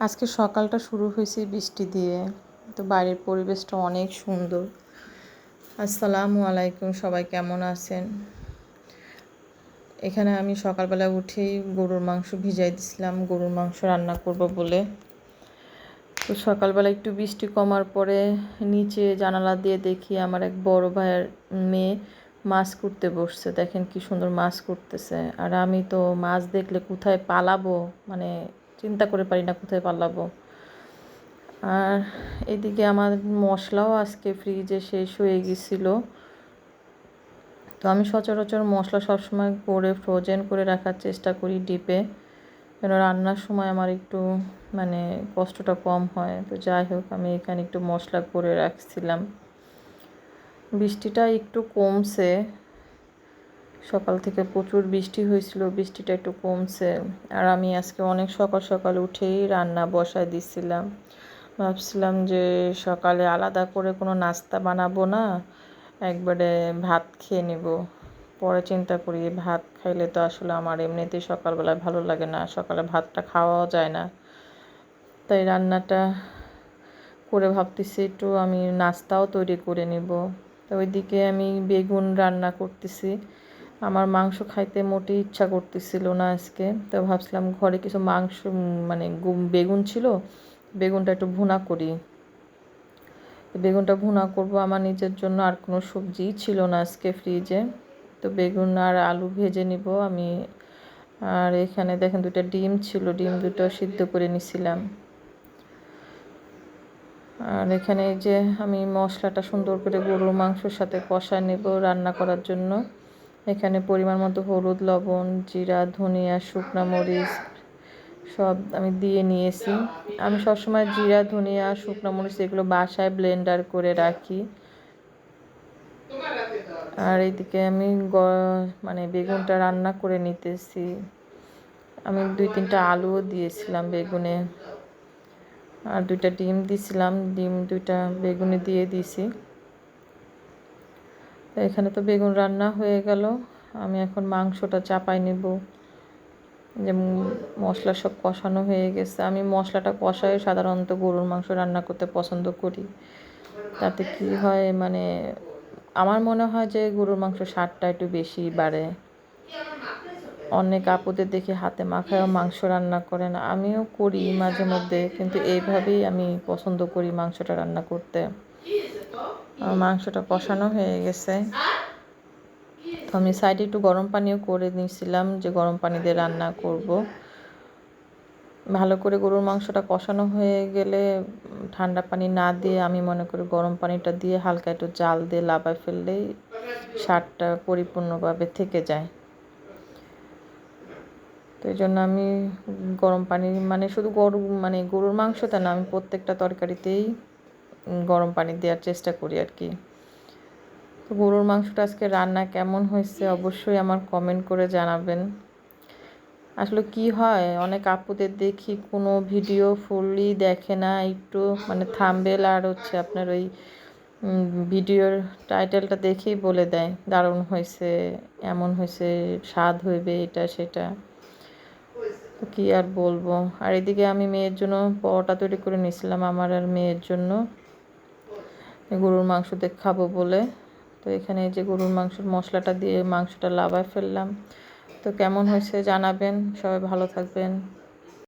আজকে সকালটা শুরু হয়েছে বৃষ্টি দিয়ে। তো বাইরের পরিবেশটা অনেক সুন্দর। আসসালামু আলাইকুম, সবাই কেমন আছেন? এখানে আমি সকালবেলা উঠেই গরুর মাংস ভিজাই দিছিলাম, গরুর মাংস রান্না করব বলে। তো সকালবেলা একটু বৃষ্টি কমার পরে নিচে জানালা দিয়ে দেখি আমার এক বড় ভাইয়ের মেয়ে মাছ কুটতে বসছে। দেখেন কি সুন্দর মাছ কুটতেছে। আর আমি তো মাছ দেখলে কোথায় পালাবো, মানে চিন্তা করে পারি না কোথায় পালাবো। আর এদিকে আমার মশলাও আজকে ফ্রিজে শেষ হয়ে গেছিলো। তো আমি সচরাচর মশলা সবসময় করে ফ্রোজেন করে রাখার চেষ্টা করি ডিপে, যেন রান্নার সময় আমার একটু মানে কষ্টটা কম হয়। তো যাই হোক, আমি এখানে একটু মশলা করে রাখছিলাম। বৃষ্টিটা একটু কমছে, সকাল থেকে প্রচুর বৃষ্টি হয়েছিল, বৃষ্টিটা একটু কমছে। আর আমি আজকে অনেক সকাল সকাল উঠেই রান্না বসায় দিছিলাম। ভাবছিলাম যে সকালে আলাদা করে কোনো নাস্তা বানাবো না, একবারে ভাত খেয়ে নেব। পরে চিন্তা করি ভাত খাইলে তো আসলে আমার এমনিতেই সকালবেলায় ভালো লাগে না, সকালে ভাতটা খাওয়াও যায় না। তাই রান্নাটা করে ভাবতেছি একটু আমি নাস্তাও তৈরি করে নেব। তো ওইদিকে আমি বেগুন রান্না করতেছি। আমার মাংস খাইতে মোটেই ইচ্ছা করতেছিল না আজকে। তো ভাবছিলাম ঘরে কিছু মাংস মানে বেগুন ছিল, বেগুনটা একটু ভুনা করি। বেগুনটা ভুনা করব আমার নিজের জন্য, আর কোনো সবজিই ছিল না আজকে ফ্রিজে। তো বেগুন আর আলু ভেজে নিব আমি। আর এখানে দেখেন দুটো ডিম ছিল, ডিম দুটো সিদ্ধ করে নিছিলাম। আর এখানে এই যে আমি মশলাটা সুন্দর করে গরুর মাংসের সাথে কষা নেব রান্না করার জন্য। এখানে পরিমাণ মতো হলুদ, লবণ, জিরা, ধনিয়া, শুকনো মরিচ সব আমি দিয়ে নিয়েছি। আমি সবসময় জিরা, ধনিয়া, শুকনো মরিচ এগুলো বাসায় ব্লেন্ডার করে রাখি। আর এইদিকে আমি মানে বেগুনটা রান্না করে নিতেছি। আমি 2-3টা আলুও দিয়েছিলাম বেগুনে, আর 2টা ডিম দিয়েছিলাম, ডিম 2টা বেগুনে দিয়ে দিয়েছি। তো এখানে তো বেগুন রান্না হয়ে গেল। আমি এখন মাংসটা চাপাই নেব। যে মশলা সব কষানো হয়ে গেছে। আমি মশলাটা কষাই সাধারণত গরুর মাংস রান্না করতে পছন্দ করি। তাতে কি হয়, মানে আমার মনে হয় যে গরুর মাংস স্বাদটা একটু বেশি বাড়ে। অনেক আপুদের দেখি হাতে মাখায়ও মাংস রান্না করে না, আমিও করি মাঝে মধ্যে, কিন্তু এইভাবেই আমি পছন্দ করি মাংসটা রান্না করতে। মাংসটা কষানো হয়ে গেছে। তো আমি সাইডে একটু গরম পানিও করে নিয়েছিলাম, যে গরম পানি দিয়ে রান্না করব। ভালো করে গরুর মাংসটা কষানো হয়ে গেলে ঠান্ডা পানি না দিয়ে আমি মনে করি গরম পানিটা দিয়ে হালকা একটু জাল দিয়ে লাবায় ফেললেই স্বাদটা পরিপূর্ণভাবে থেকে যায়। তো এই জন্য আমি গরম পানি, মানে শুধু গরুর মাংসতে না, আমি প্রত্যেকটা তরকারিতেই গরম পানি দেওয়ার চেষ্টা করি আর কি। তো গরুর মাংসটা আজকে রান্না কেমন হয়েছে অবশ্যই আমার কমেন্ট করে জানাবেন। আসলে কি হয়, অনেক আপুদের দেখি কোনো ভিডিও ফুললি দেখে না, একটু মানে থাম্বনেল আর আপনার ওই ভিডিওর টাইটেলটা দেখেই বলে দেয় দারুণ হয়েছে, এমন হয়েছে, স্বাদ হইবে, এটা সেটা। তো কী আর বলবো। আর এদিকে আমি মেয়ের জন্য পরোটা তৈরি করে নিয়েছিলাম, আমার আর মেয়ের জন্য, গরুর মাংস দিয়ে খাবো বলে। তো এখানে যে গরুর মাংসের মশলাটা দিয়ে মাংসটা লাবায় ফেললাম। তো কেমন হয়েছে জানাবেন, সবাই ভালো থাকবেন।